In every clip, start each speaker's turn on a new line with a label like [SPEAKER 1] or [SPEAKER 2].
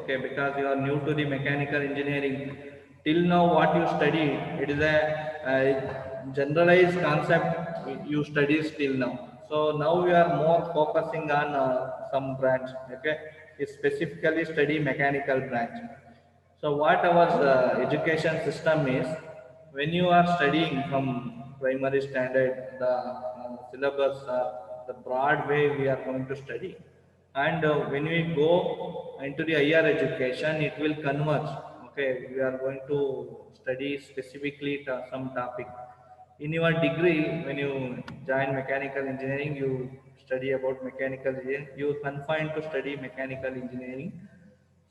[SPEAKER 1] okay, because you are new to the mechanical engineering. Till now what you study, it is a generalized concept you study till now. So now we are more focusing on some branch, okay, you specifically study mechanical branch. So what our education system is, when you are studying from primary standard, the syllabus, the broad way we are going to study. And when we go into the higher education, it will converge. Okay, we are going to study specifically some topic. In your degree, when you join mechanical engineering, you study about mechanical engineering. You are confined to study mechanical engineering.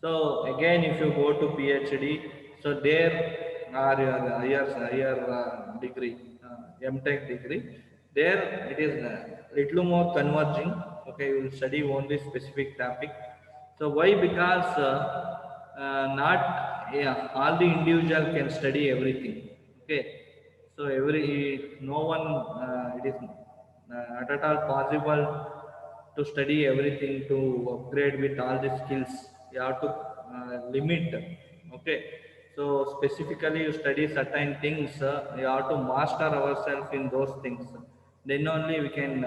[SPEAKER 1] So again, if you go to PhD, so there are your higher degree, MTech degree. There it is little more converging. Okay, you will study only specific topic. So why? Because not, yeah, all the individual can study everything. Okay, so every no one, it is not at all possible to study everything, to upgrade with all the skills. You have to limit. Okay, so specifically you study certain things, you have to master ourselves in those things, then only we can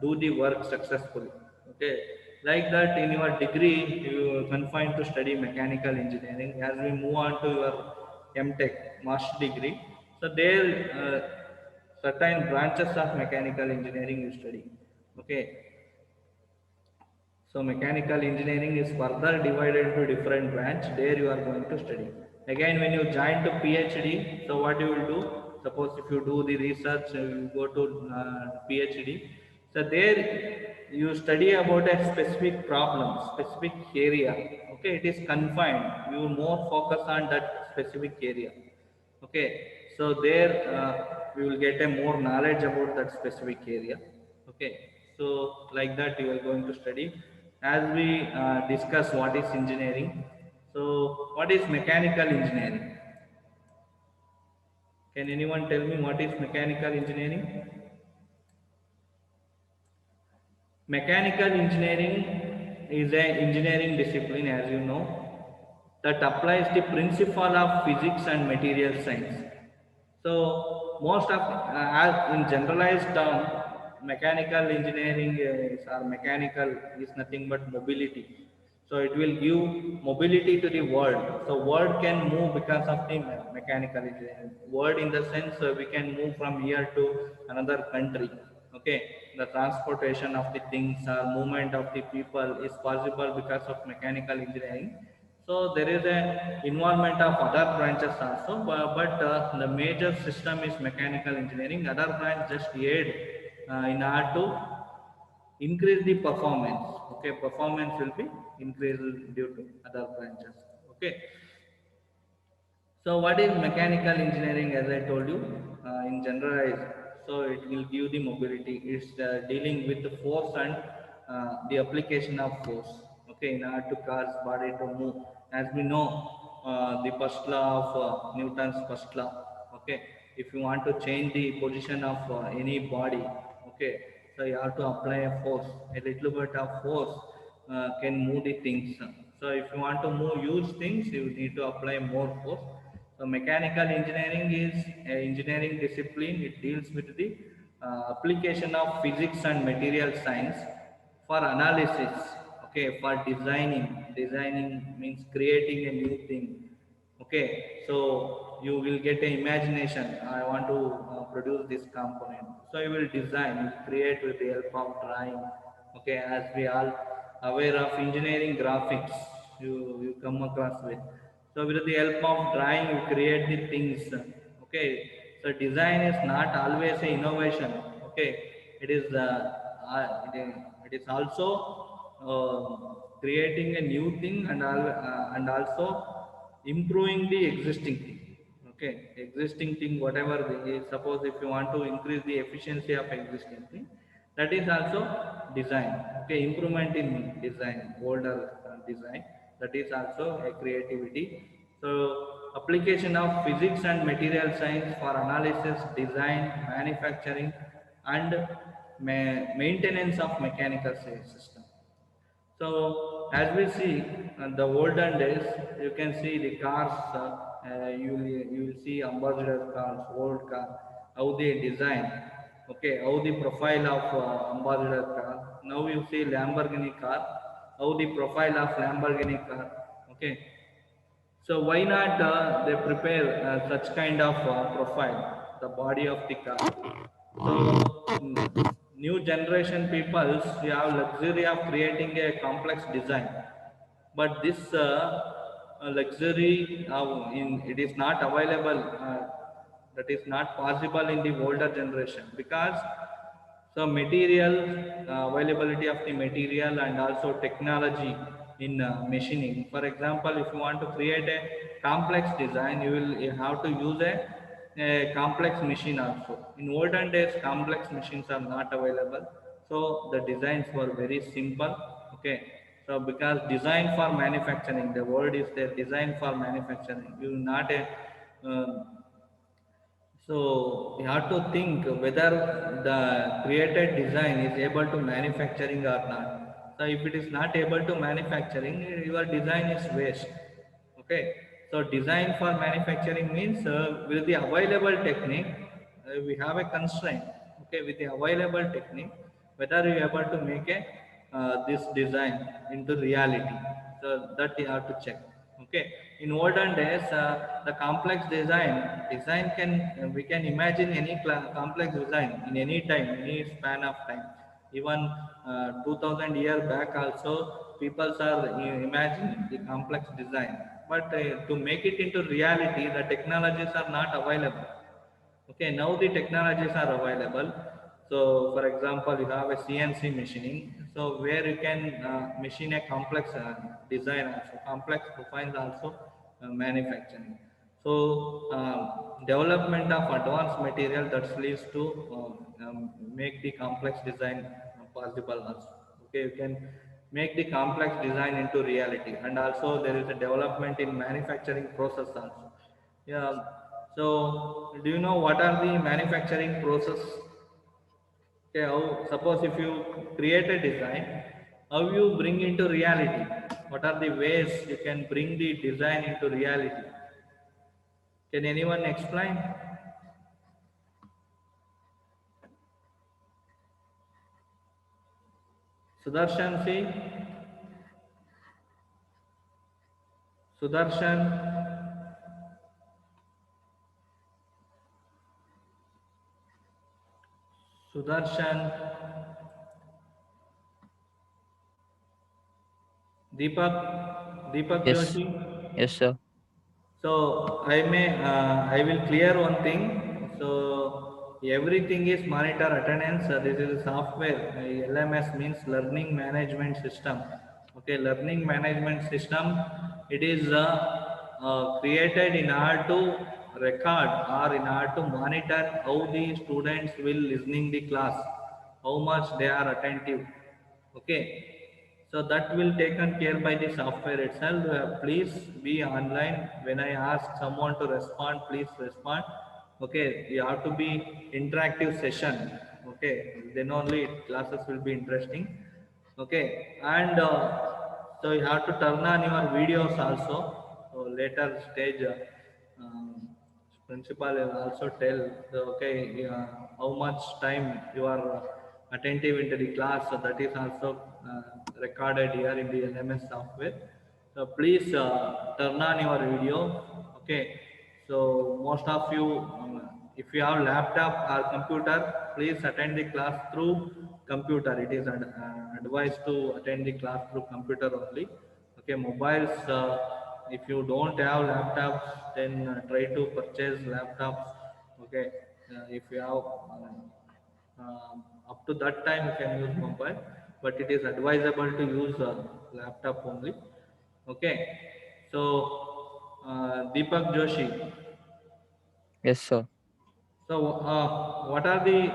[SPEAKER 1] do the work successfully. Okay, like that in your degree you confined to study mechanical engineering. As we move on to your MTech master degree, so there certain branches of mechanical engineering you study. Okay, so mechanical engineering is further divided into different branch. There you are going to study. Again, when you join to PhD, so what you will do? Suppose if you do the research, you go to PhD. So there you study about a specific problem, specific area. Okay, it is confined. You more focus on that specific area. Okay, so there we will get a more knowledge about that specific area. Okay, so like that you are going to study. As we discuss what is engineering, so what is mechanical engineering? Can anyone tell me what is mechanical engineering? Mechanical engineering is an engineering discipline, as you know, that applies the principle of physics and material science. So most of, as in generalized term, mechanical engineering is, or mechanical is nothing but mobility. So it will give mobility to the world. So world can move because of the mechanical engineering. World in the sense we can move from here to another country. Okay, the transportation of the things or movement of the people is possible because of mechanical engineering. So there is a involvement of other branches also, but the major system is mechanical engineering. Other branch just aid in order to increase the performance. Okay, performance will be increased due to other branches. Okay, so what is mechanical engineering? As I told you, in general, so it will give the mobility. It's dealing with the force and the application of force. Okay, in order to cause body to move. As we know, the first law of Newton's first law. Okay, if you want to change the position of any body, okay, so you have to apply a force. A little bit of force can move the things. So if you want to move huge things, you need to apply more force. So mechanical engineering is an engineering discipline. It deals with the application of physics and material science for analysis. Okay, for designing. Designing means creating a new thing. Okay, so you will get an imagination. I want to produce this component. So you will design, you create with the help of drawing. Okay, as we all aware of engineering graphics, you come across with. So with the help of drawing, you create the things. Okay, so design is not always a innovation. Okay, it is it is also creating a new thing and also improving the existing thing. Okay, existing thing whatever suppose if you want to increase the efficiency of existing thing, that is also design. Okay, improvement in design, older design, that is also a creativity. So application of physics and material science for analysis, design, manufacturing and maintenance of mechanical system. So as we see the olden days, you can see the cars. You will see ambassador cars, old car, how they design. Okay, how the profile of ambassador car. Now you see Lamborghini car, how the profile of Lamborghini car. Okay, so why not they prepare such kind of profile, the body of the car. So new generation peoples we have luxury of creating a complex design, but this luxury it is not available. That is not possible in the older generation because so material availability of the material and also technology in machining. For example, if you want to create a complex design, you have to use a complex machine also. In olden days, complex machines are not available, so the designs were very simple. Okay, so because design for manufacturing, the word is there, design for manufacturing. You not a so you have to think whether the created design is able to manufacturing or not. So if it is not able to manufacturing, your design is waste. Okay. So design for manufacturing means with the available technique, we have a constraint. Okay, with the available technique, whether you are able to make a this design into reality. So that you have to check. Okay, in olden days, the complex design can we can imagine any complex design in any time, any span of time. Even 2000 year back also, people are imagining the complex design. But to make it into reality, the technologies are not available. Okay, now the technologies are available. So, for example, you have a CNC machining, so where you can machine a complex design also, complex profiles also manufacturing. So, development of advanced material that leads to make the complex design possible also. Okay, you can make the complex design into reality, and also there is a development in manufacturing process also. Yeah. So, do you know what are the manufacturing process? Okay, how, suppose if you create a design, how you bring into reality? What are the ways you can bring the design into reality? Can anyone explain? Sudarshan, see? Sudarshan, Sudarshan, Deepak
[SPEAKER 2] Yes.
[SPEAKER 1] Joshi.
[SPEAKER 2] Yes, sir.
[SPEAKER 1] So I will clear one thing. So everything is monitor attendance. This is a software. LMS means Learning Management System. Okay, Learning Management System. It is created in order to record or in order to monitor how the students will listening the class, how much they are attentive. Okay, so that will taken care by the software itself. Please be online. When I ask someone to respond, please respond. Okay, you have to be interactive session. Okay, then only classes will be interesting. Okay, and so you have to turn on your videos also. So later stage um, principal will also tell the, okay, how much time you are attentive into the class. So that is also recorded here in the LMS software. So please turn on your video. Okay, so most of you if you have laptop or computer, please attend the class through computer. It is advised to attend the class through computer only. Okay, mobiles, if you don't have laptops, then try to purchase laptops. Okay, if you have up to that time you can use mobile, but it is advisable to use laptop only. Okay, so Deepak Joshi.
[SPEAKER 2] Yes, sir.
[SPEAKER 1] So, what are the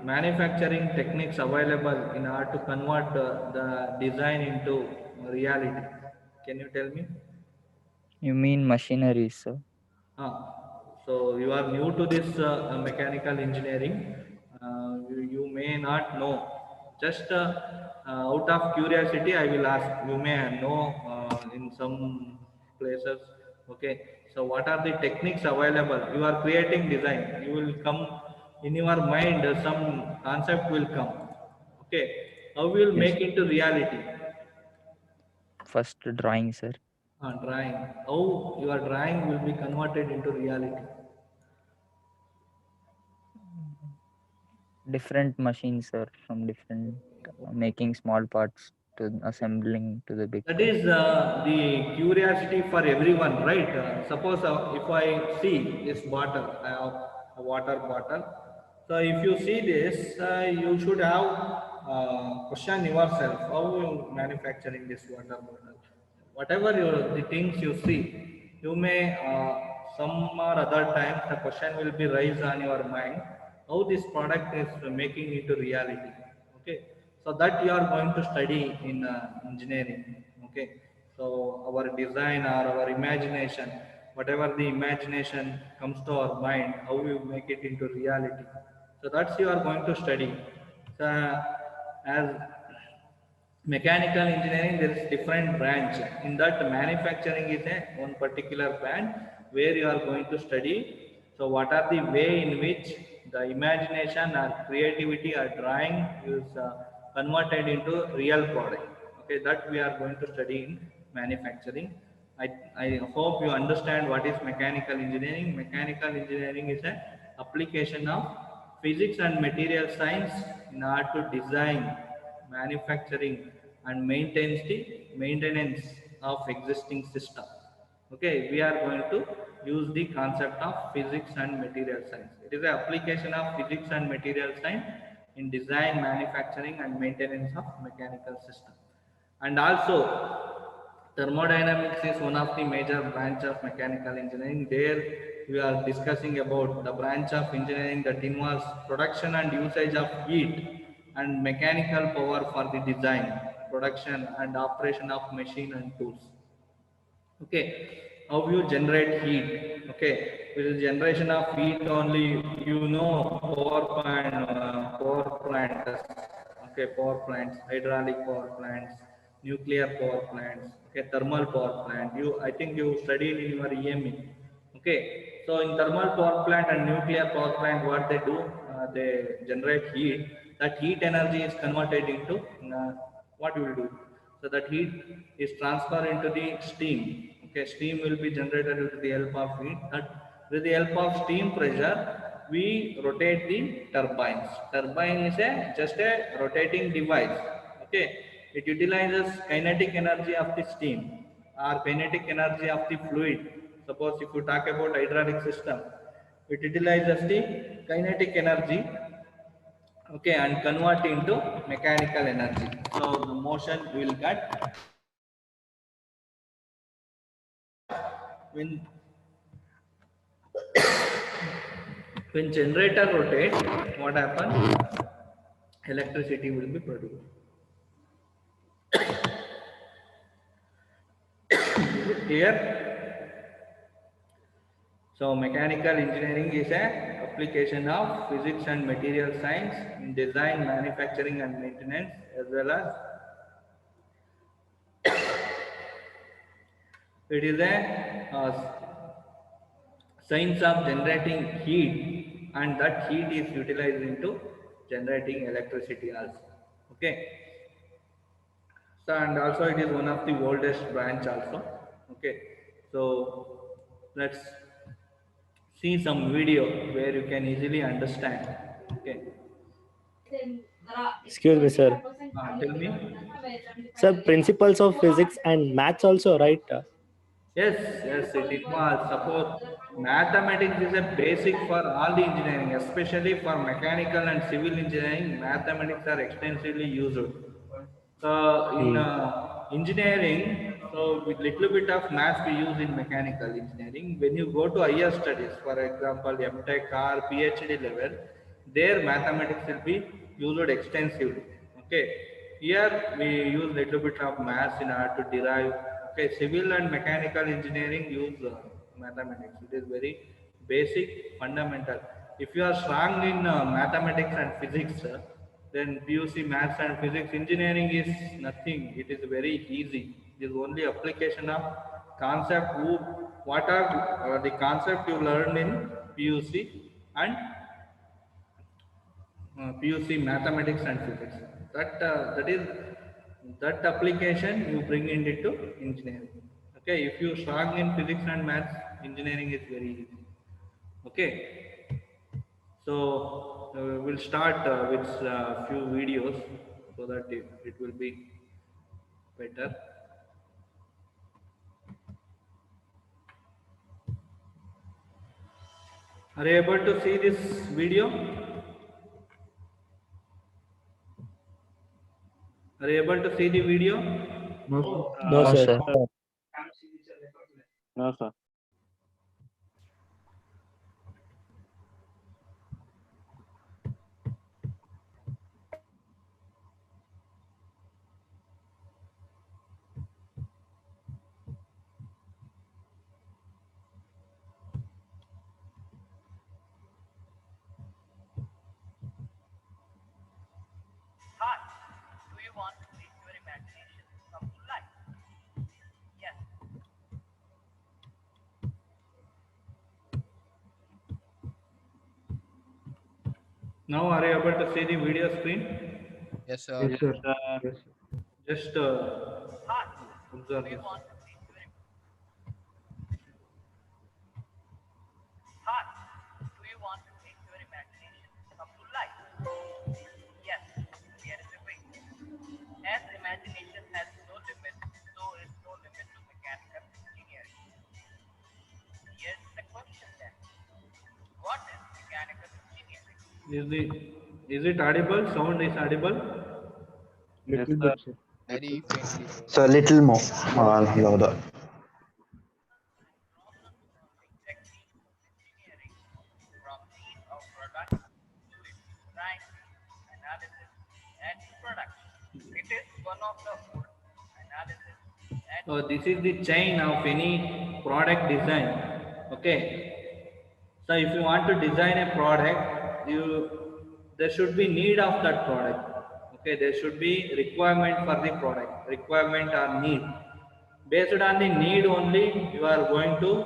[SPEAKER 1] manufacturing techniques available in order to convert the design into reality? Can you tell me?
[SPEAKER 2] You mean machinery, sir?
[SPEAKER 1] So you are new to this mechanical engineering. You may not know. Just Out of curiosity, I will ask. You may know in some places. Okay. So, what are the techniques available? You are creating design. You will come in your mind. Some concept will come. Okay. How you will
[SPEAKER 2] Yes.
[SPEAKER 1] make into reality?
[SPEAKER 2] First drawing, sir.
[SPEAKER 1] Drawing. How your drawing will be converted into reality?
[SPEAKER 2] Different machines, sir, from different making small parts to assembling to the big
[SPEAKER 1] That
[SPEAKER 2] part.
[SPEAKER 1] is the curiosity for everyone, right? Suppose if I see this bottle, I have a water bottle. So if you see this, you should have question yourself: how you manufacturing this water bottle? Whatever the things you see, you may some or other times the question will be raised on your mind: how this product is making into reality? Okay, so that you are going to study in engineering. Okay, so our design or our imagination, whatever the imagination comes to our mind, how we make it into reality, so that's you are going to study. So as mechanical engineering, there is different branch. In that, manufacturing is a one particular branch where you are going to study. So what are the way in which the imagination or creativity or drawing is converted into real product? Okay, that we are going to study in manufacturing. I hope you understand what is mechanical engineering. Mechanical engineering is an application of physics and material science in order to design, manufacturing, and maintenance of existing system. Okay, we are going to use the concept of physics and material science. It is an application of physics and material science in design, manufacturing, and maintenance of mechanical system. And also, thermodynamics is one of the major branch of mechanical engineering. There we are discussing about the branch of engineering that involves production and usage of heat and mechanical power for the design, production and operation of machine and tools. Okay, how you generate heat? Okay, with the generation of heat only, you know, power plants. Okay, power plants, hydraulic power plants, nuclear power plants, okay, thermal power plant. You, I think you studied in your EME. Okay, so in thermal power plant and nuclear power plant, what they do, they generate heat. That heat energy is converted into what you will do. So that heat is transferred into the steam. Okay, steam will be generated with the help of heat. That with the help of steam pressure, we rotate the turbines. Turbine is a just a rotating device. Okay, it utilizes kinetic energy of the steam or kinetic energy of the fluid. Suppose if you talk about hydraulic system, it utilizes the kinetic energy, okay, and convert into mechanical energy. So the motion will get when when generator rotate, what happens? Electricity will be produced. Here, so mechanical engineering is a application of physics and material science in design, manufacturing, and maintenance, as well as it is a science of generating heat, and that heat is utilized into generating electricity also. Okay, so and also it is one of the oldest branch also. Okay, so let's see some video where you can easily understand. Okay,
[SPEAKER 3] Excuse me, sir.
[SPEAKER 1] tell me.
[SPEAKER 3] Sir, principles of physics and maths also, right?
[SPEAKER 1] Yes, yes, it involves. Suppose mathematics is a basic for all the engineering, especially for mechanical and civil engineering. Mathematics are extensively used. So in
[SPEAKER 3] Hmm.
[SPEAKER 1] engineering, so with little bit of maths we use in mechanical engineering. When you go to higher studies, for example, MTech or PhD level, there mathematics will be used extensively. Okay, here we use little bit of maths in order to derive. Okay, civil and mechanical engineering use mathematics. It is very basic, fundamental. If you are strong in mathematics and physics, Then PUC maths and physics. Engineering is nothing. It is very easy. It is only application of concept. What are the concept you learned in PUC and PUC mathematics and physics. That application you bring into engineering. Okay, if you strong in physics and maths, engineering is very easy. Okay, so we'll start with few videos so that it will be better. Are you able to see this video? Are you able to see the video?
[SPEAKER 3] No,
[SPEAKER 2] No,
[SPEAKER 3] sir.
[SPEAKER 2] sir.
[SPEAKER 4] No, sir.
[SPEAKER 5] Hi, do you want to make your imagination come to life? Yes.
[SPEAKER 1] Now are you able to see the video screen?
[SPEAKER 6] Yes, sir.
[SPEAKER 4] Yes, sir.
[SPEAKER 1] Just
[SPEAKER 5] Hi,
[SPEAKER 1] observe
[SPEAKER 5] do you
[SPEAKER 1] this.
[SPEAKER 5] want to make your Hi, do you want to make your imagination come to life? Yes, here is the way. As imagination has no limit, so is no limit to mechanical engineering. Here's the question then. What is mechanical engineering?
[SPEAKER 1] Is it audible? Sound is audible?
[SPEAKER 4] Yes,
[SPEAKER 3] Little
[SPEAKER 4] sir.
[SPEAKER 3] bit, sir.
[SPEAKER 6] Very faintly, sir.
[SPEAKER 7] So a little more louder.
[SPEAKER 5] Techniques of engineering from these of product to its design, analysis, and production. It is one of the old analysis and
[SPEAKER 1] So this is the chain of any product design. Okay. So if you want to design a product, there should be need of that product. Okay, there should be requirement for the product, requirement or need. Based on the need only, you are going to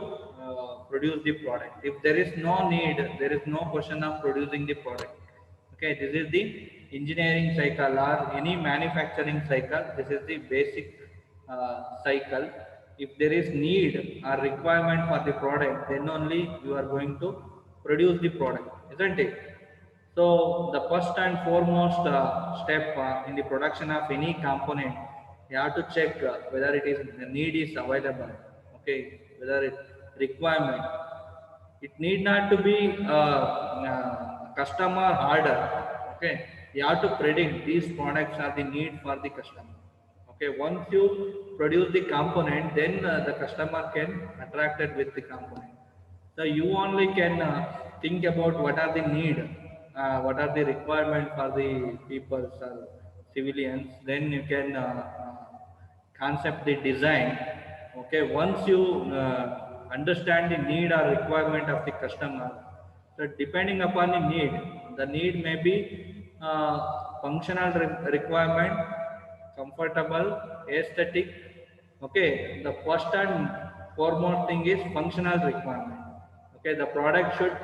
[SPEAKER 1] produce the product. If there is no need, there is no question of producing the product. Okay, this is the engineering cycle or any manufacturing cycle. This is the basic cycle. If there is need or requirement for the product, then only you are going to produce the product, isn't it? So the first and foremost step in the production of any component, you have to check whether it is the need is available. Okay, whether it requirement. It need not to be customer order. Okay, you have to predict these products are the need for the customer. Okay, once you produce the component, then the customer can attracted with the component. So you only can think about what are the need, what are the requirement for the people or civilians. Then you can concept the design. Okay, once you understand the need or requirement of the customer, so depending upon the need may be functional requirement, comfortable, aesthetic. Okay, the first and foremost thing is functional requirement. Okay, the product should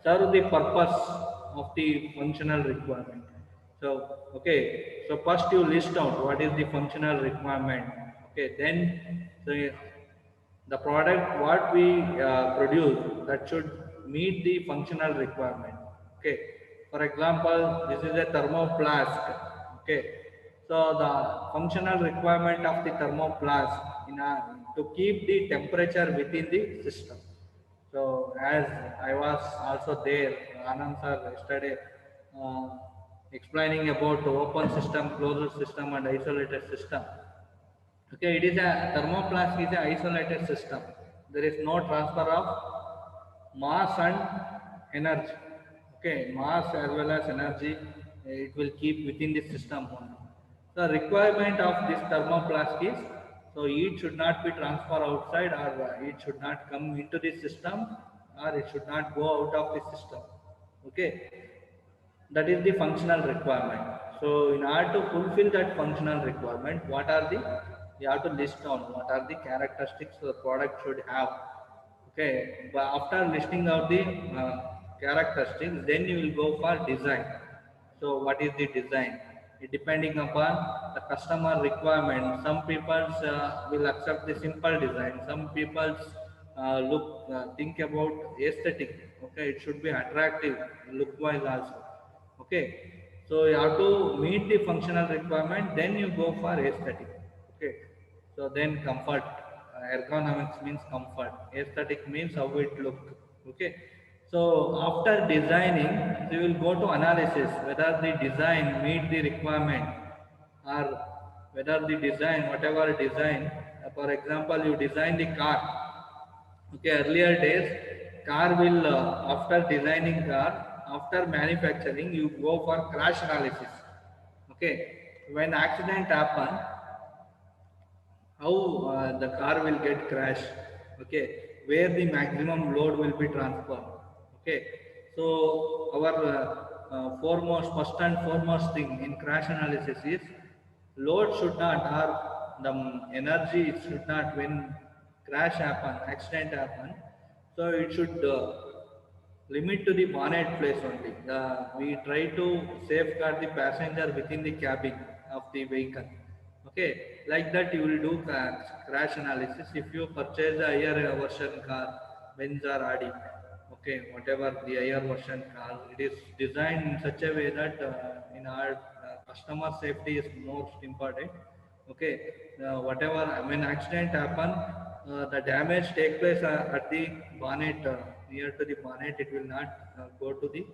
[SPEAKER 1] serve the purpose of the functional requirement. So, okay, so first you list out what is the functional requirement. Okay, then the product what we produce that should meet the functional requirement. Okay, for example, this is a thermoplast. Okay, so the functional requirement of the thermoplast to keep the temperature within the system. So as I was also there, Anand sir yesterday uh, explaining about the open system, closed system and isolated system. Okay, it is a thermoplast is an isolated system. There is no transfer of mass and energy. Okay, mass as well as energy, it will keep within the system only. The requirement of this thermoplast is so it should not be transferred outside or it should not come into the system or it should not go out of the system. Okay, That is the functional requirement. So in order to fulfill that functional requirement, what are the, you have to list down what are the characteristics the product should have. Okay, but after listing out the characteristics, then you will go for design. So what is the design? It depending upon the customer requirement. Some people will accept the simple design. Some people think about aesthetic. Okay, it should be attractive look wise also. Okay, so you have to meet the functional requirement, then you go for aesthetic. Okay, so then comfort, ergonomics means comfort, aesthetic means how it look. Okay, so after designing, you will go to analysis whether the design meet the requirement, or whether the design, whatever design, for example you design the car. Okay, earlier days, car will, after designing car, after manufacturing, you go for crash analysis. Okay, when accident happen, how the car will get crashed. Okay, where the maximum load will be transferred. Okay, so our foremost, first and foremost thing in crash analysis is load should not, or the energy should not, when crash happen, accident happen, so it should limit to the bonnet place only. We try to safeguard the passenger within the cabin of the vehicle. Okay, like that you will do crash analysis if you purchase a higher version car, Benz or Audi. Okay, whatever the higher version car, it is designed in such a way that in our customer safety is most important. Okay, whatever, when accident happen, the damage take place at the bonnet, near to the bonnet. It will not go to the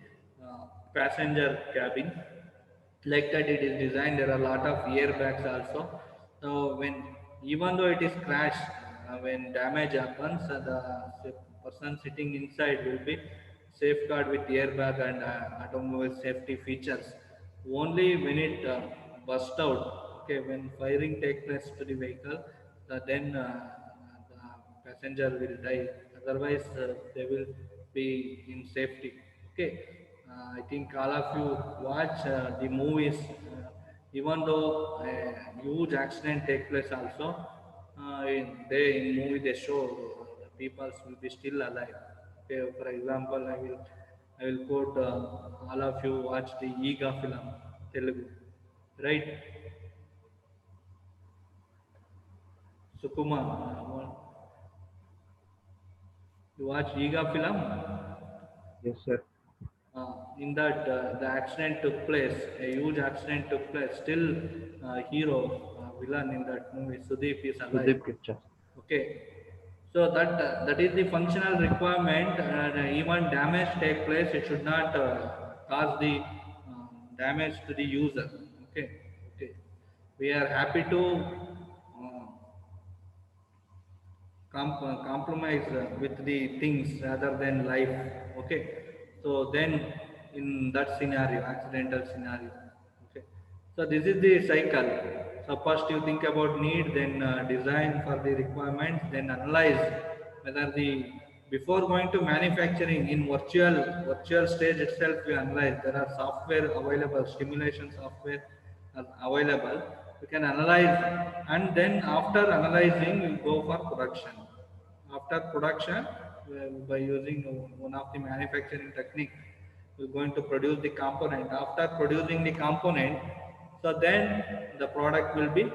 [SPEAKER 1] passenger cabin. Like that it is designed. There are a lot of airbags also. So when, even though it is crashed, when damage happens, the person sitting inside will be safeguard with airbag and automobile safety features. Only when it burst out, okay, when firing takes place to the vehicle, then the passenger will die. Otherwise, they will be in safety. Okay, I think all of you watch the movies. Even though a huge accident take place also, in movie they show the people will be still alive. Okay, for example, I will quote, all of you watch the Ega film, Telugu, right? Sukuma, you watch Ega film?
[SPEAKER 4] Yes, sir.
[SPEAKER 1] In that the accident took place, a huge accident took place. Still, hero, villain in that movie, Sudeep is alive.
[SPEAKER 4] Sudeep Kitcha.
[SPEAKER 1] Okay, so that is the functional requirement. Even damage take place, it should not cause the damage to the user. Okay, okay. We are happy to compromise with the things rather than life. Okay, so then in that scenario, accidental scenario. Okay, so this is the cycle. So first you think about need, then design for the requirements, then analyze whether the, before going to manufacturing, in virtual stage itself we analyze. There are software available, simulation software are available. You can analyze, and then after analyzing you go for production. After production, by using one of the manufacturing technique, we're going to produce the component. After producing the component, so then the product will be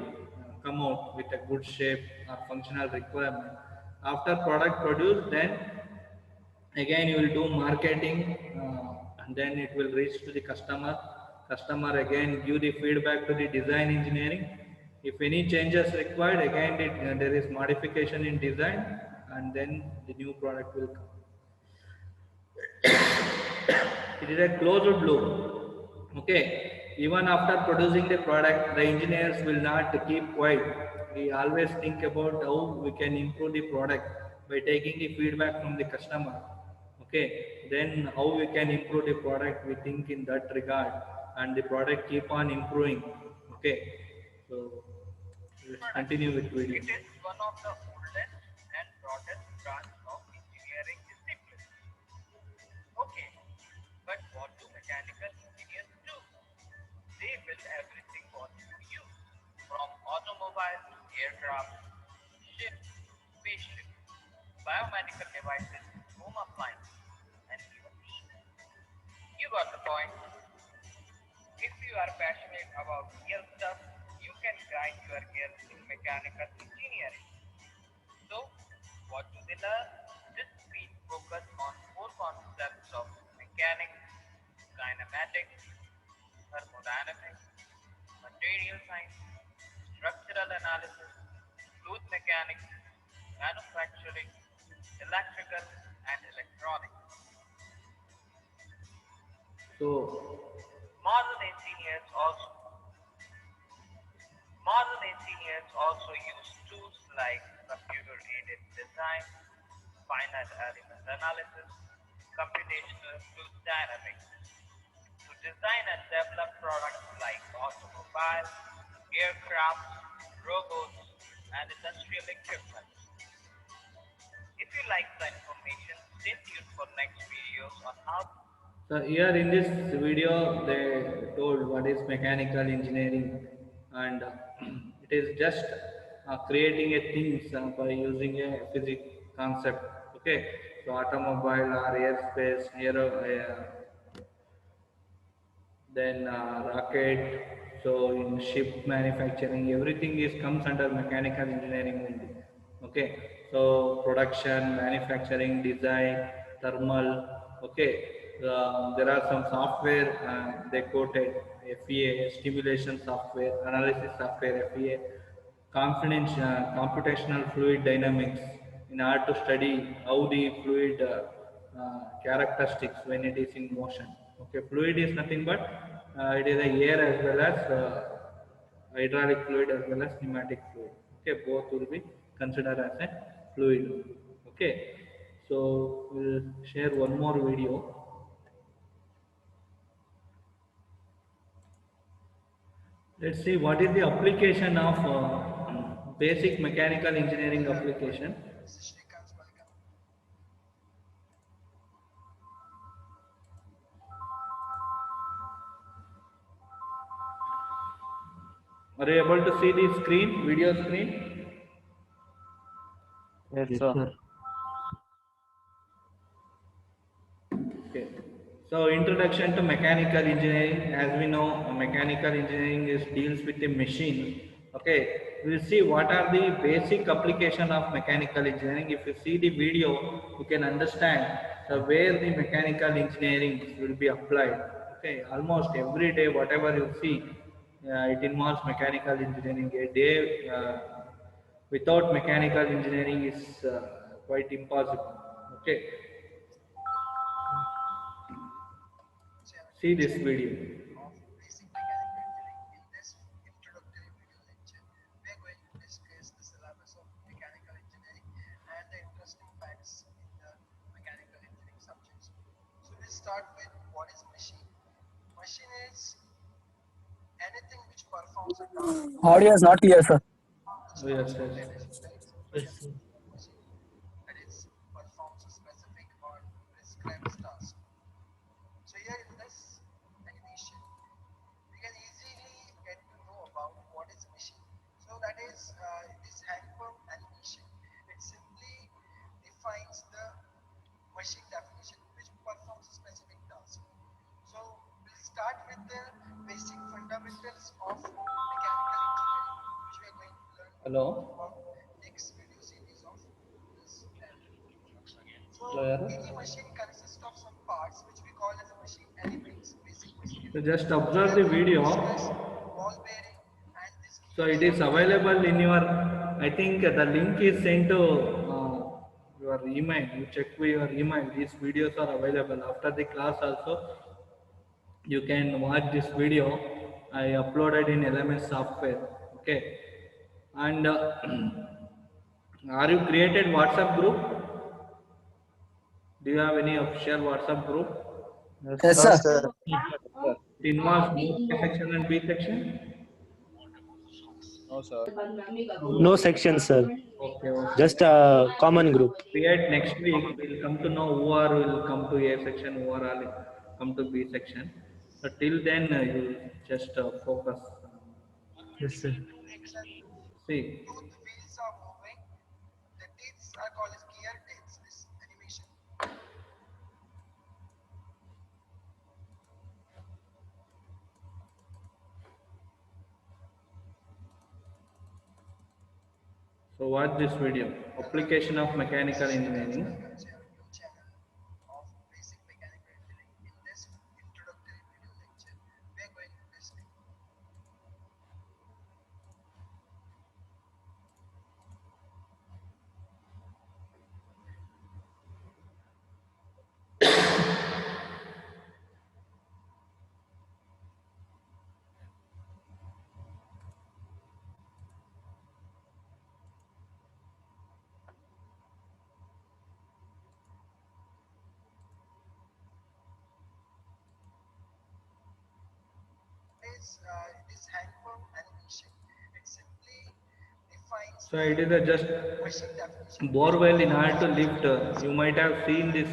[SPEAKER 1] come out with a good shape or functional requirement. After product produced, then again you will do marketing, and then it will reach to the customer again give the feedback to the design engineering. If any changes required, again there is modification in design, and then the new product will come. It is a closed loop. Okay, even after producing the product, the engineers will not keep quiet. We always think about how we can improve the product by taking the feedback from the customer. Okay, then how we can improve the product, we think in that regard, and the product keep on improving. Okay, so let's continue with video.
[SPEAKER 5] It is one of the oldest and broadest branch of engineering discipline. Okay, but what do mechanical engineers biomedical devices, home appliances, and even meat. You got the point. If you are passionate about gear stuff, you can grind your gears in mechanical engineering. So, what do they learn? This field focus on four concepts of mechanics, kinematics, thermodynamics, material science, structural analysis, fluid mechanics, manufacturing, electrical, and electronics.
[SPEAKER 1] So,
[SPEAKER 5] Modern engineers also Modern engineers also use tools like computer-aided design, finite element analysis, computational fluid dynamics to design and develop products like automobiles, aircraft, robots, and industrial equipment. If you like the information, stay tuned for next videos on how.
[SPEAKER 1] so here in this video, they told what is mechanical engineering, and it is just creating a things by using a physics concept. Okay, so automobile or airspace, aero, then rocket. So in ship manufacturing, everything is comes under mechanical engineering only. Okay, so production, manufacturing, design, thermal. Okay, there are some software they quoted FEA, stimulation software, analysis software FEA, computational fluid dynamics in order to study how the fluid characteristics when it is in motion. Okay, fluid is nothing but it is a air as well as hydraulic fluid as well as pneumatic fluid. Okay, both will be considered as a fluid. Okay, so we'll share one more video. Let's see what is the application of basic mechanical engineering application. Are you able to see the screen, video screen?
[SPEAKER 2] Yes,
[SPEAKER 4] Yes,
[SPEAKER 2] sir.
[SPEAKER 4] sir.
[SPEAKER 1] Okay. So introduction to mechanical engineering. As we know, mechanical engineering is deals with the machines. Okay. We'll see what are the basic application of mechanical engineering. If you see the video, you can understand where the mechanical engineering will be applied. Okay. Almost every day, whatever you see, it involves mechanical engineering. A day without mechanical engineering is quite impossible. Okay. See this video.
[SPEAKER 8] Audio is not clear, sir.
[SPEAKER 1] Oh, yes, yes.
[SPEAKER 3] Yes, sir.
[SPEAKER 1] Hello. Hello, ಯಾರು? So just observe the video. So it is available in your, I think the link is sent to your email. You check with your email. These videos are available after the class also. You can watch this video. I uploaded in LMS software. Okay. And are you created WhatsApp group? Do you have any official WhatsApp group?
[SPEAKER 8] Yes, sir.
[SPEAKER 1] It involves both A section and B section?
[SPEAKER 6] No, sir.
[SPEAKER 3] No section, sir.
[SPEAKER 1] Okay, okay.
[SPEAKER 3] Just a common group.
[SPEAKER 1] Create next week. We'll come to know who are will come to A section, who are all come to B section. So till then, you just focus.
[SPEAKER 3] Yes, sir.
[SPEAKER 1] See. So watch this video. Application of mechanical engineering. So it is a just borewell in order to lift. You might have seen this.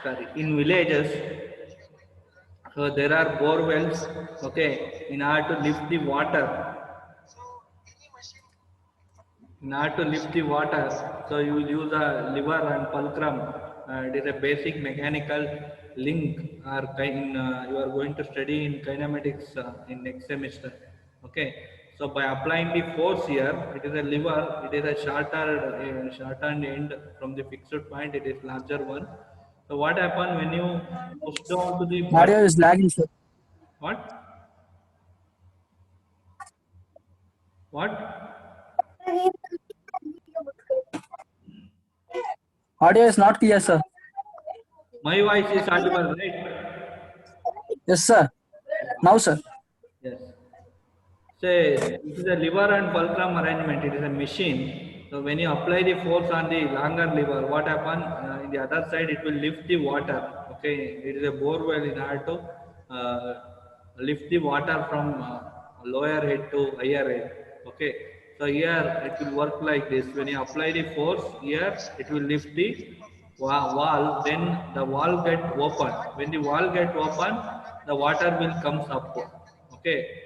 [SPEAKER 1] Sorry, in villages, so there are borewells. Okay, in order to lift the water. In order to lift the water, so you will use a lever and fulcrum. It is a basic mechanical link. Or you are going to study in kinematics in next semester. Okay, so by applying the force here, it is a lever. It is a shortened end from the fixed point. It is larger one. So what happens when you push down to the
[SPEAKER 8] Audio is lagging, sir.
[SPEAKER 1] what? What?
[SPEAKER 8] Audio is not clear, sir.
[SPEAKER 1] My voice is audible, right?
[SPEAKER 8] Yes, sir. Now, sir.
[SPEAKER 1] Yes. Say, it is a lever and fulcrum arrangement. It is a machine. So when you apply the force on the longer lever, what happens? In the other side, it will lift the water. Okay, it is a borewell in order to lift the water from lower head to higher head. Okay, so here it will work like this. When you apply the force here, it will lift the wall. Then the wall get open. When the wall get open, the water will comes up. Okay.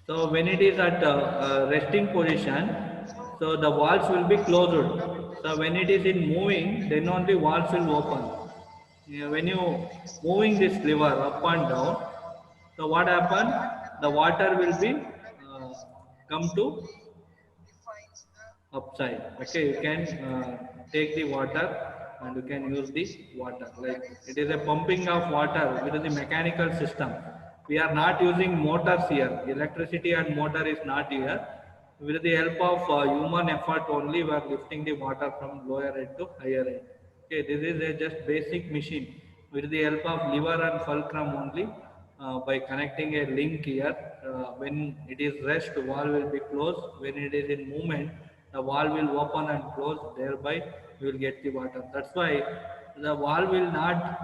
[SPEAKER 1] So when it is at resting position, so the walls will be closed. So when it is in moving, then only walls will open. When you moving this lever up and down, so what happen? The water will be come to upside. Okay, you can take the water and you can use the water. Like it is a pumping of water with the mechanical system. We are not using motors here. Electricity and motor is not here. With the help of human effort only, we are lifting the water from lower head to higher head. Okay, this is a just basic machine. With the help of lever and fulcrum only, by connecting a link here, when it is rest, wall will be closed. When it is in movement, the wall will open and close. Thereby, you will get the water. That's why the wall will not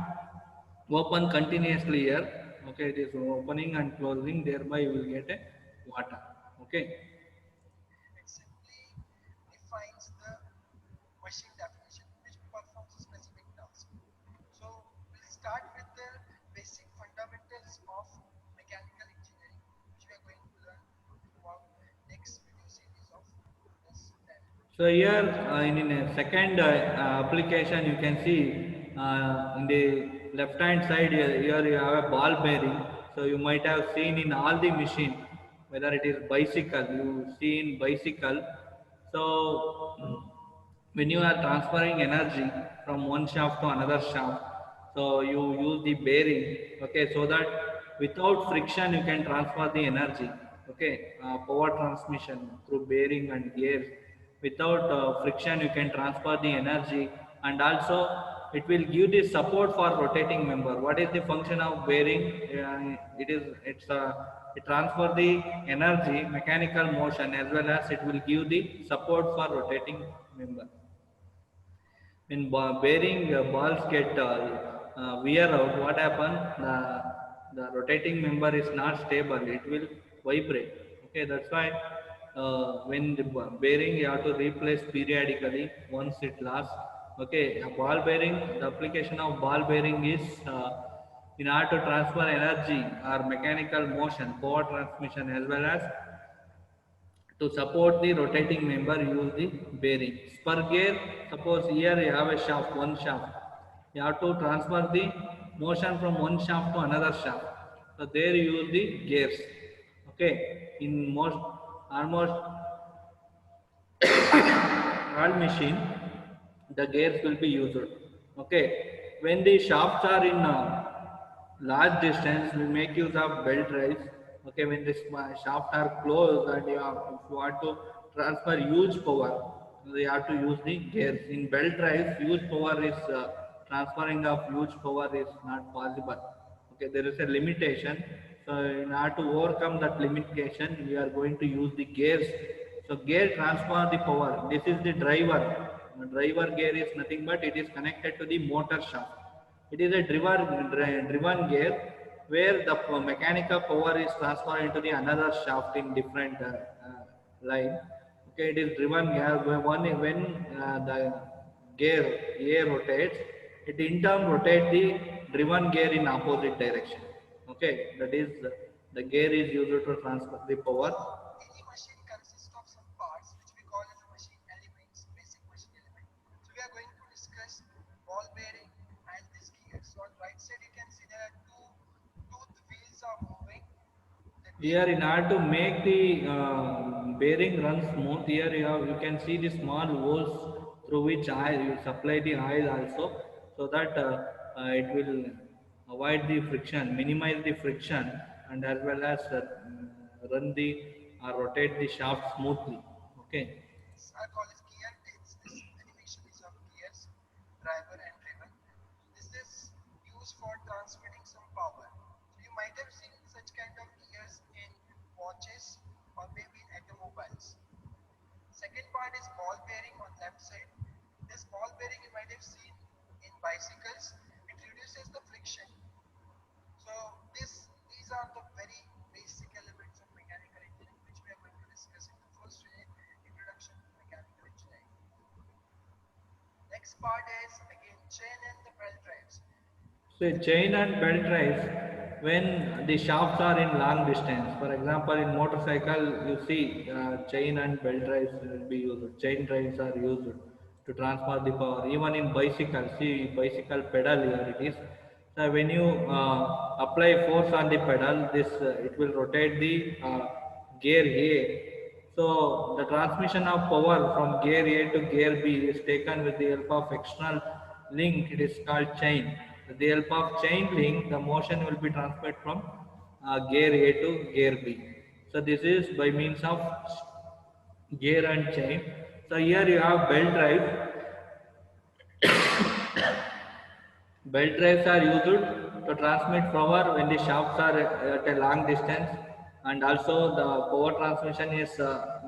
[SPEAKER 1] open continuously here. Okay, it is opening and closing, thereby you will get a water. Okay. So here in a second application, you can see in the left hand side here you have a ball bearing. So you might have seen in all the machine, whether it is bicycle, you see in bicycle. So when you are transferring energy from one shaft to another shaft, so you use the bearing. Okay, so that without friction you can transfer the energy. Okay, power transmission through bearing and gears. Without friction you can transfer the energy, and also it will give the support for rotating member. What is the function of bearing? It transfer the energy, mechanical motion, as well as it will give the support for rotating member. When bearing balls get wear out, what happen? The rotating member is not stable. It will vibrate. Okay, that's why when the bearing you have to replace periodically once it lasts. Okay, a ball bearing, the application of ball bearing is in order to transfer energy or mechanical motion, power transmission, as well as to support the rotating member, use the bearing. Spur gear, suppose here you have a shaft, one shaft. You have to transfer the motion from one shaft to another shaft. So there you use the gears. Okay, in most almost all machine, the gears will be used. Okay, when the shafts are in large distance, we make use of belt drives. Okay, when the shaft are closed and if you want to transfer huge power, we have to use the gears. In belt drives, huge power is transferring of huge power is not possible. Okay, there is a limitation. So in order to overcome that limitation, we are going to use the gears. So gear transfer the power. This is the driver. The driver gear is nothing but it is connected to the motor shaft. It is a driven gear where the mechanical power is transferred into the another shaft in different line. Okay, it is driven gear where when the gear A rotates, it in turn rotates the driven gear in opposite direction. Okay, that is the gear is used to transfer the power.
[SPEAKER 9] Any machine consists of some parts which we call as a machine elements, basic machine element. So we are going to discuss ball bearing and this gear. So on right side you can see there are two tooth wheels are moving.
[SPEAKER 1] Here, in order to make the bearing run smooth, here you can see the small holes through which oil you supply the oil also, so that it will avoid the friction, minimize the friction, and as well as run the rotate the shaft smoothly. Okay.
[SPEAKER 9] Are called as gear tips. This animation is of gears, driver and driven. This is used for transmitting some power. So you might have seen such kind of gears in watches or maybe in automobiles. Second part is ball bearing on left side. This ball bearing you might have seen in bicycles. It reduces the friction. So these are the very basic elements of mechanical engineering which we are going to discuss in the first introduction to mechanical engineering. Next part is again chain and the belt drives.
[SPEAKER 1] So chain and belt drives, when the shafts are in long distance, for example, in motorcycle, you see chain and belt drives will be used. Chain drives are used to transfer the power. Even in bicycle, see bicycle pedal here it is. So when you apply force on the pedal, this it will rotate the gear A. So the transmission of power from gear A to gear B is taken with the help of external link. It is called chain. With the help of chain link, the motion will be transferred from gear A to gear B. So this is by means of gear and chain. So here you have belt drive. Belt drives are used to transmit power when the shafts are at a long distance, and also the power transmission is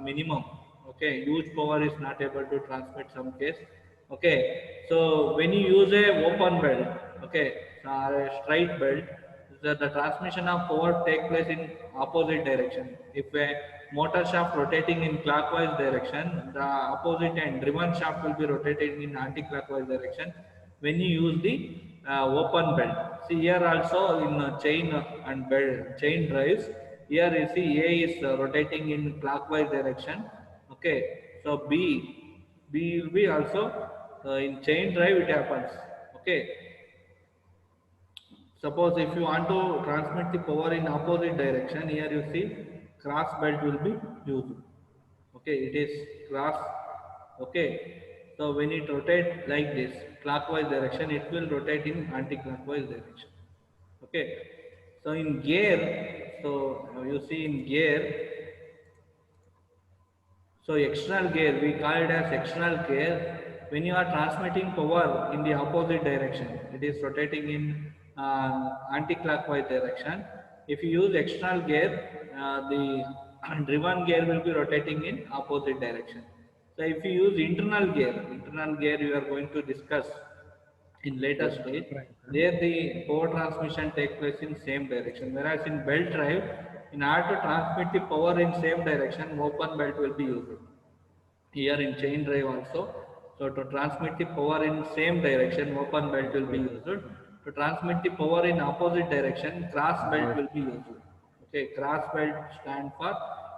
[SPEAKER 1] minimum. Okay, huge power is not able to transmit some case. Okay, so when you use a open belt, okay, or a straight belt, the transmission of power take place in opposite direction. If a motor shaft rotating in clockwise direction, the opposite end driven shaft will be rotating in anti-clockwise direction when you use the open belt. See here also in chain and belt chain drives. Here you see A is rotating in clockwise direction. Okay, so B will be also in chain drive it happens. Okay, suppose if you want to transmit the power in opposite direction, here you see cross belt will be used. Okay, it is cross. Okay, so when it rotates like this clockwise direction, it will rotate in anti-clockwise direction. Okay, so in gear, so you see in gear, so external gear, we call it as external gear. When you are transmitting power in the opposite direction, it is rotating in anti-clockwise direction. If you use external gear, the driven gear will be rotating in opposite direction. So if you use internal gear you are going to discuss in later stage, there the power transmission takes place in same direction. Whereas in belt drive, in order to transmit the power in same direction, open belt will be used. Here in chain drive also, so to transmit the power in same direction, open belt will be used. To transmit the power in opposite direction, cross belt will be used. Okay, cross belt stand for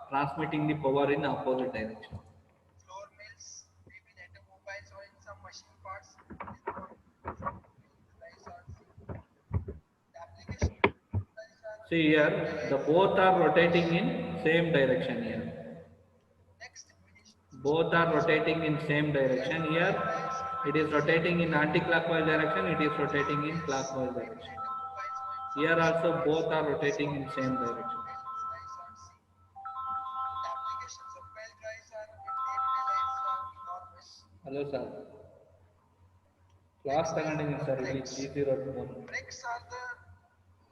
[SPEAKER 1] transmitting the power in opposite direction.
[SPEAKER 9] Floor mills, maybe in automobiles or in some machine parts. This is what the guys are seeing. The application guys are
[SPEAKER 1] See here, the both are rotating in same direction here.
[SPEAKER 9] Next definition.
[SPEAKER 1] Both are rotating in same direction. Here, it is rotating in anti-clockwise direction. It is rotating in clockwise direction. Here also both are rotating in same direction.
[SPEAKER 9] The applications of belt drives are in day-to-day life are enormous.
[SPEAKER 1] Hello sir. Class ತಗೊಂಡಿದ್ದೀನಿ sir ಇಲ್ಲಿ G01.
[SPEAKER 9] Brakes are the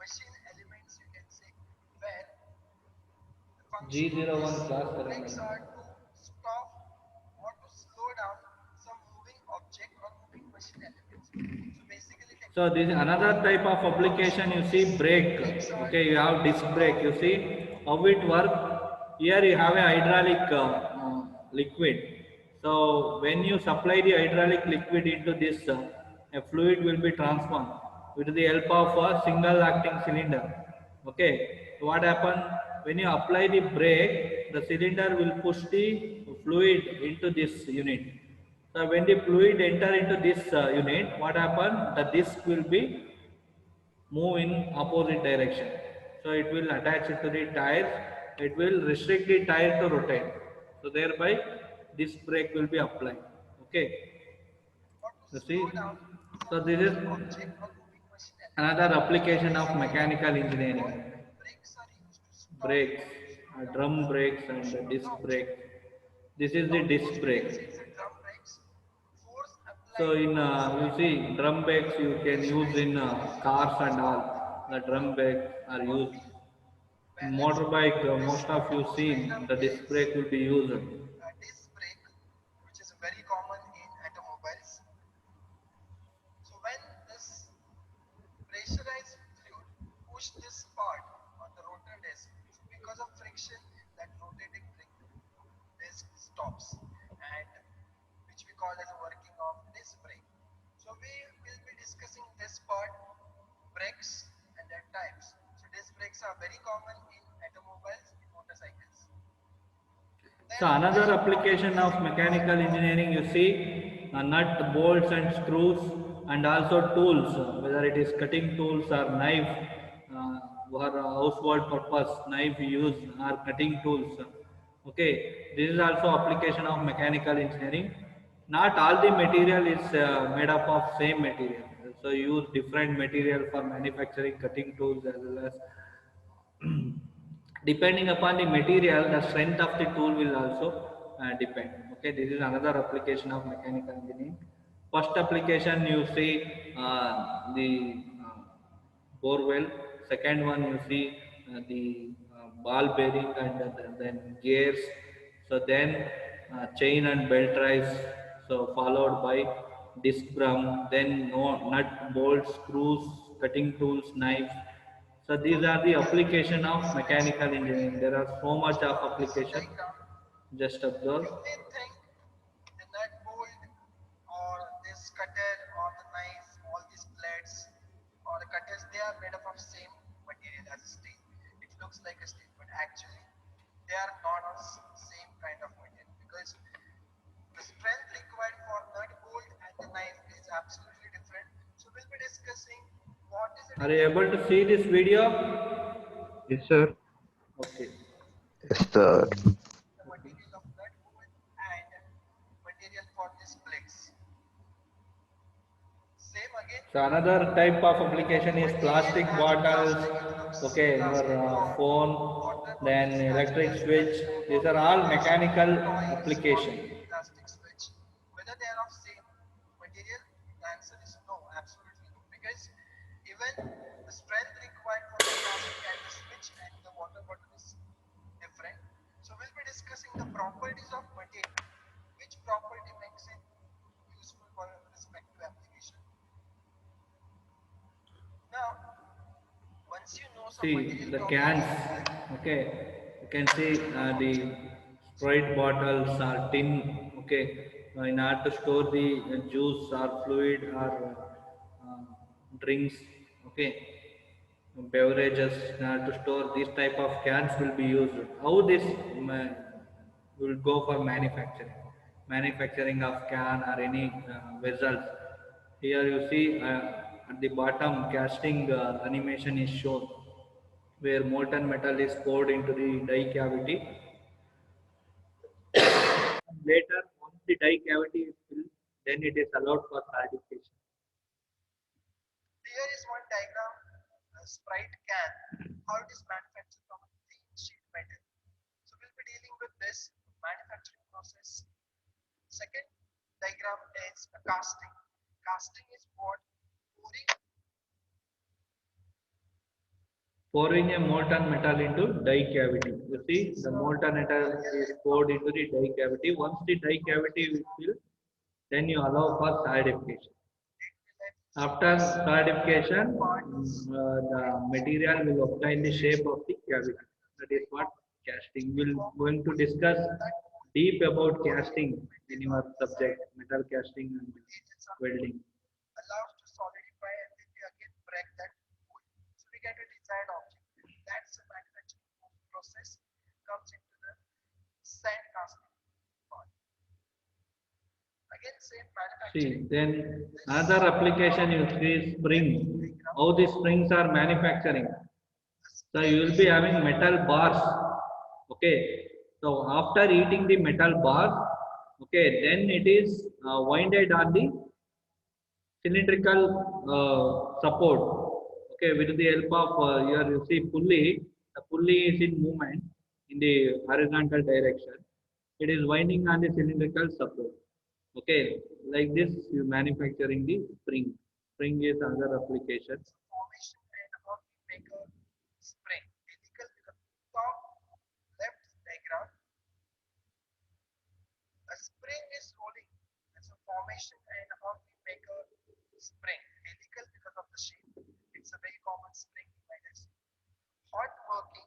[SPEAKER 9] machine elements, you can say, where the function
[SPEAKER 1] G01
[SPEAKER 9] of
[SPEAKER 1] class
[SPEAKER 9] these brakes
[SPEAKER 1] ತಗೊಂಡಿದ್ದೀನಿ.
[SPEAKER 9] are to stop or to slow down some moving object or moving machine elements. So basically,
[SPEAKER 1] So this is another type of application. You see brake. Okay, you have disc brake. You see how it works. Here you have a hydraulic liquid. So when you supply the hydraulic liquid into this, a fluid will be transformed with the help of a single acting cylinder. Okay, so what happens when you apply the brake? The cylinder will push the fluid into this unit. So when the fluid enter into this unit, what happens? The disc will be move in opposite direction. So it will attach it to the tires. It will restrict the tire to rotate. So thereby, this brake will be applied. Okay. You see. So this is another application of mechanical engineering.
[SPEAKER 9] brakes are used to stop
[SPEAKER 1] Brakes, drum brakes and disc brake. This is the disc brake.
[SPEAKER 9] the drum brakes. Force applied
[SPEAKER 1] So in you see drum brakes you can use in cars and all. The drum brakes are used. In motorbike, most of you seen the disc brake will be used.
[SPEAKER 9] disc brake, which is very common in automobiles. So when this pressurized fluid push this part on the rotor disc, so because of friction, that rotating disc stops, and which we call as a working of disc brake. So we will be discussing this part, brakes and their types. So disc brakes are very common in automobiles, in motorcycles.
[SPEAKER 1] So another application of mechanical engineering, you see nut, bolts and screws and also tools, whether it is cutting tools or knife or household purpose, knife used or cutting tools. Okay, this is also application of mechanical engineering. Not all the material is made up of same material. So use different material for manufacturing cutting tools as well as depending upon the material, the strength of the tool will also depend. Okay, this is another application of mechanical engineering. First application you see the bore well. Second one you see the ball bearing and then gears. So then chain and belt drives. So followed by disc drum, then nut, bolts, screws, cutting tools, knives. So these are the application of mechanical engineering. There are so much of application. Just observe.
[SPEAKER 9] You may think the nut bolt or this cutter or the knife, all these blades or the cutters, they are made up of same material as steel. It looks like a steel, but actually they are not of same kind of material, because the strength required for nut bolt and the knife is absolutely different. So we'll be discussing what is the
[SPEAKER 1] Are you able to see this video?
[SPEAKER 4] Yes, sir.
[SPEAKER 1] Okay.
[SPEAKER 7] Yes, sir.
[SPEAKER 9] material of nut bolt and material for this plates. Same again.
[SPEAKER 1] So another type of application is plastic bottles. Okay, your phone, then electric switch. These are all mechanical application.
[SPEAKER 9] Plastic switch. Whether they are of same material, the answer is no, absolutely no. Because even the strength required for the plastic and the switch and the water bottle is different. So we'll be discussing the properties of material. Which property makes it useful for respective application. Now, once you know some
[SPEAKER 1] See
[SPEAKER 9] material
[SPEAKER 1] the
[SPEAKER 9] properties,
[SPEAKER 1] cans. Okay, you can see the Sprite bottles or tin. Okay, in order to store the juice or fluid or drinks. Okay, beverages in order to store these type of cans will be used. How this will go for manufacturing of can or any vessels. Here you see at the bottom casting animation is shown. where molten metal is poured into the die cavity. Later, once the die cavity is filled, then it is allowed for solidification.
[SPEAKER 9] Here is one diagram, a Sprite can, how it is manufactured from a thin sheet metal. So we'll be dealing with this manufacturing process. Second diagram is a casting. Casting is what?
[SPEAKER 1] Pouring a molten metal into die cavity. You see, the molten metal is poured into the die cavity. Once the die cavity is filled, then you allow for solidification. After solidification, the material will obtain the shape of the cavity. That is what casting. We'll going to discuss deep about casting in your subject, metal casting and welding.
[SPEAKER 9] Allows to solidify and then we again break that wood. So we get a desired object. That's the manufacturing process comes into the sand casting part. Again, same manufacturing.
[SPEAKER 1] See, then another application you see is spring. How the springs are manufacturing. So you will be having metal bars. Okay. So after eating the metal bars, okay, then it is winded on the cylindrical support. Okay, with the help of here you see pulley. The pulley is in movement in the horizontal direction. It is winding on the cylindrical support. Okay, like this you manufacturing the spring. Spring is another application.
[SPEAKER 9] Formation and how we make a spring. Helical with the top left diagram. A spring is rolling. It's a formation and how we make a spring. Helical because of the shape. It's a very common spring you might have seen. Hot working.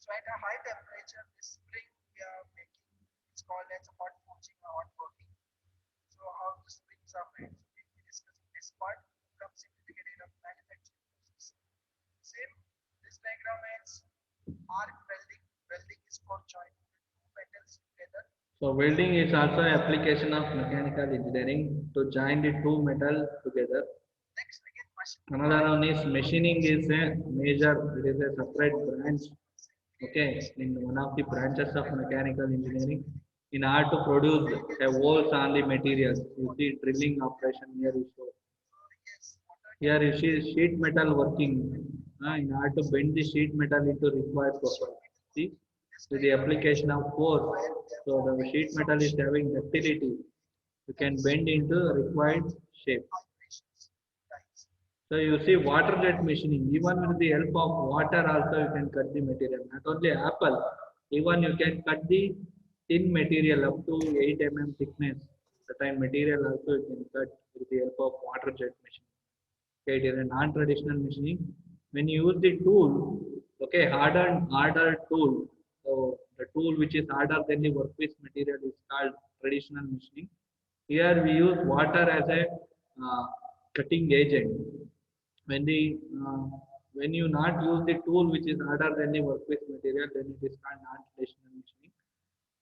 [SPEAKER 9] So at a high temperature, this spring we are making. It's called as hot forging or hot working. So how the springs are made. So we'll be discussing this part. Comes into the area of manufacturing process. Same. This diagram is arc welding. Welding is for joining two metals together.
[SPEAKER 1] So welding is also an application of mechanical engineering to join the two metal together.
[SPEAKER 9] Next again machine.
[SPEAKER 1] Another one is machining is a major, it is a separate branch. Okay, in one of the branches of mechanical engineering. In order to produce a holes on the materials, you see drilling operation here is shown. Here you see sheet metal working in order to bend the sheet metal into required profile. See, with the application of force, so the sheet metal is having ductility. You can bend into required shape. So you see water jet machining. Even with the help of water, also you can cut the material. Not only apple, even you can cut the thin material up to 8 mm thickness. The time material also you can cut with the help of water jet machining. Okay, it is a non-traditional machining. When you use the tool, okay, harder tool. So the tool which is harder than the workpiece material is called traditional machining. Here we use water as a cutting agent. When you not use the tool which is harder than the workpiece material, then it is called non-traditional machining.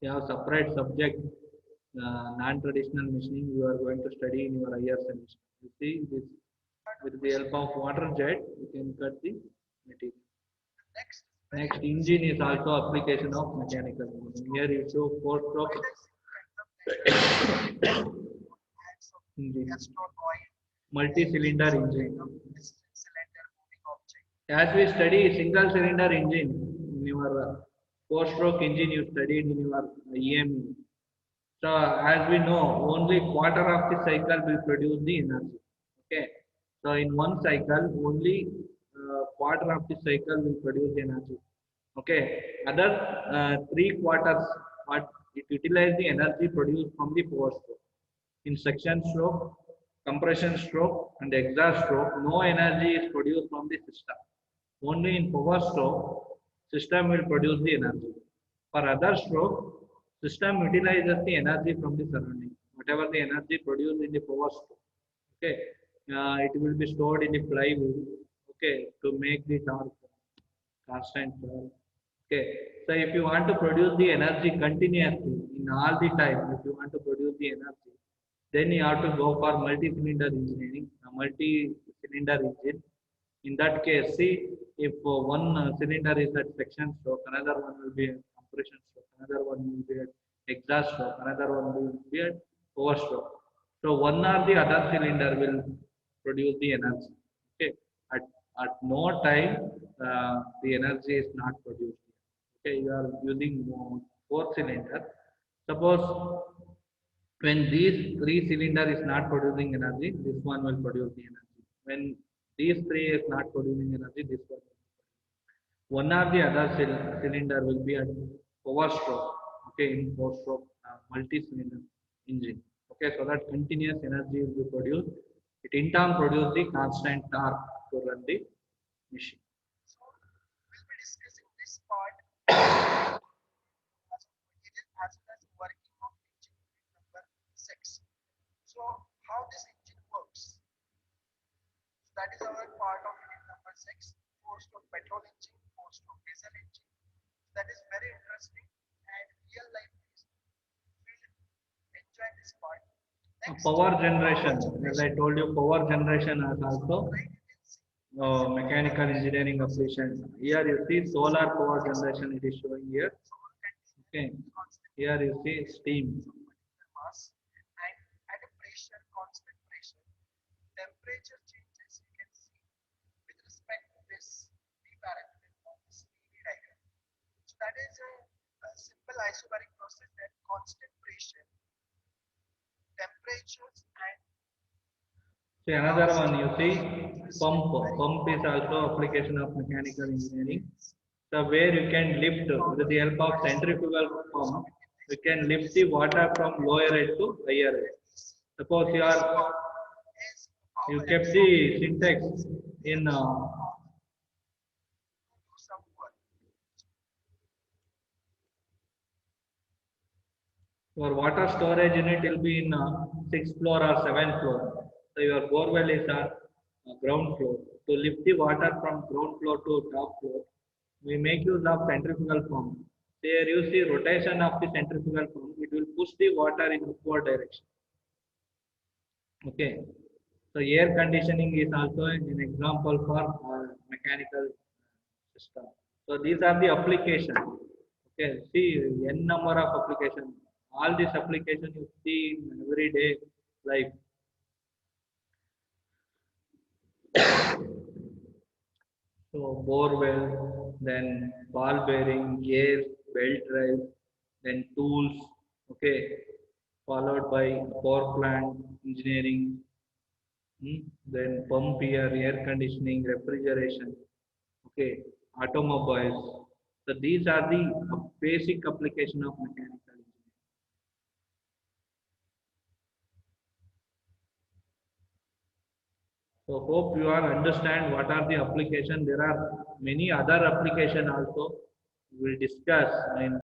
[SPEAKER 1] You have separate subject, non-traditional machining. You are going to study in your higher semester. You see this. With the help of water jet, you can cut the material. Next, engine is also application of mechanical engineering. Here you show four-stroke engine, multi-cylinder engine. As we study single cylinder engine in your four-stroke engine, you studied in your EME. So as we know, only quarter of the cycle will produce the energy. Okay. So in one cycle, only quarter of the cycle will produce energy. Okay. Other 3/4, what it utilize the energy produced from the power stroke. In suction stroke, compression stroke, and exhaust stroke, no energy is produced from the system. Only in power stroke, system will produce the energy. For other stroke, system utilizes the energy from the surrounding. Whatever the energy produced in the power stroke. Okay. It will be stored in the flywheel, okay, to make the torque constant torque. Okay, so if you want to produce the energy continuously in all the time, if you want to produce the energy, then you have to go for multi-cylinder engineering, a multi-cylinder engine. In that case, see, if one cylinder is at section stroke, another one will be at compression stroke, another one will be at exhaust stroke, another one will be at power stroke. So one or the other cylinder will produce the energy. Okay, at, at no time the energy is not produced. Okay, you are using four cylinder. Suppose when these three cylinder is not producing energy, this one will produce the energy. When these three is not producing energy, this one or the other cylinder will be a power stroke. Okay, in four stroke multi-cylinder engine. Okay, so that continuous energy will be produced. It in turn produce the constant torque to run the machine.
[SPEAKER 9] So we'll be discussing this part as well as working of engine number 6. So how this engine works. So that is our part of unit number 6. 4-stroke petrol engine, 4-stroke diesel engine. That is very interesting and real life based. We'll enjoy this part. Next,
[SPEAKER 1] Power generation, as I told you, power generation is also
[SPEAKER 9] right, you can see
[SPEAKER 1] mechanical engineering application. Here you see solar power generation, it is showing here. Okay, here you see steam.
[SPEAKER 9] mass and at a pressure, constant pressure, temperature changes you can see with respect to this P parameter of this PV diagram. So that is a simple isobaric process at constant pressure, temperatures and
[SPEAKER 1] See another one you see pump. Pump is also application of mechanical engineering. So where you can lift with the help of centrifugal pump, you can lift the water from lower head to higher head. Suppose you kept the syntax in
[SPEAKER 9] do some work.
[SPEAKER 1] your water storage unit will be in 6th floor or 7th floor. So your borewell is on ground floor. To lift the water from ground floor to top floor, we make use of centrifugal pump. There you see rotation of the centrifugal pump. It will push the water in upward direction. Okay. So air conditioning is also an example for mechanical system. So these are the application. Okay, see n number of application. All these application you see in everyday life. So bore well, then ball bearing, gears, belt drive, then tools. Okay, followed by power plant engineering. Then pump here, air conditioning, refrigeration. Okay, automobiles. So these are the basic application of mechanical engineering. So hope you all understand what are the application. There are many other application also we will discuss in